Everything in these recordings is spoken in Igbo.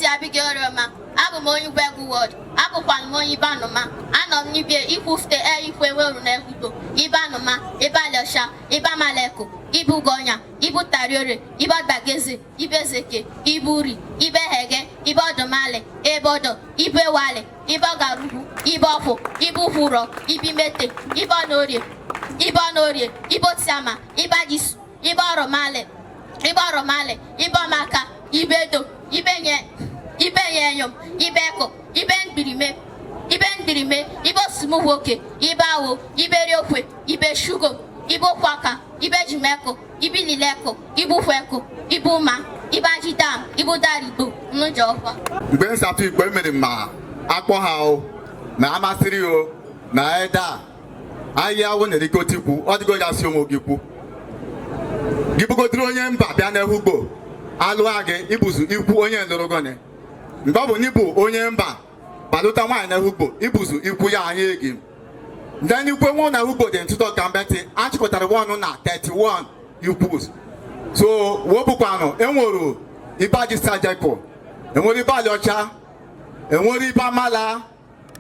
Abigail Abu Moni Begu word, Abu Moni Banoma, Anom Nibia, Ikwu the air if we were Nehuto, Ibanoma, Ibalasha, Ibamaleko, Ibu Gonya, Ibu Tariore, Iba Bageze, Ibezeke, Iburi, Ibehege, Ibodomale, Ebodo, Ibewale, Ibagaru, Ibofo, Ibuhuro, Ibimete, Ibanorie, Ibotsama, Ibadis, Ibaromale, Ibamaka, Ibedo, Ibenyom, Ibeko, Iben Ibo Sumuwoke, Ibawo, Iberiokwe, Ibe Shugo, Ibo Kwaka, Ibe Jimeko, Ibilileko, Ibu Fweko, Ibuma, Ibajidam, Ibu Daribu, Nujova. Ben Safi Gwemerima, Aquahao, na Amasirio, na Edda, Aya won the Gotiku, or the Goyasio Gipu. Gibu Tronyan, Babiana Hugo, Aluage, Ibuzu, Ikwu onye Lorogone. Babu Nibu, Onyemba, Baluta Wine Hugo, Ibuzu, Ikwu ya Hegi. Then you put one Hugo, then to talk Gambeti, Anchikota 1 on 31, you put. So, Wopukano, Enworu, Ibaji Sajako, Enworiba Locha, Enworiba Mala,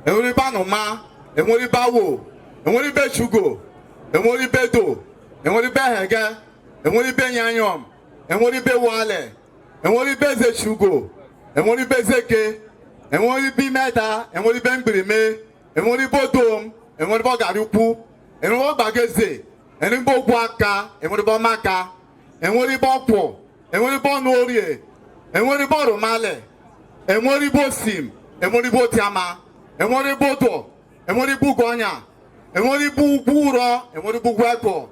Enworiba Noma, Enworiba Wo, Enworibe Shugo, Enworibe Do, Enworibe Hega, Enworibe Yanyom, Enworibe Wale, Enworibe Shugo, Enworibe Zeke, Enworibe Meta, Enworibe Mbrime, Enworibe Dom, Enworibe Garupu, Enworibe Bageze, Enworibe Waka, Enworibe Maka, Enworibe Po, Enworibe Norie, Enworibe Romale, Enworibe Sim, Enworibe Tiama, Enworibe Do, Enworibe Gonya, Enworibe Buro, Enworibe Gweko,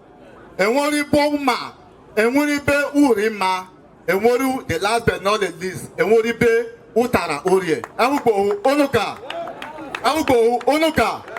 Enworibe Uma, Enworibe Urima, Enworibe the last but not the least, Enworibe Utara Orie. Amugo Onuka.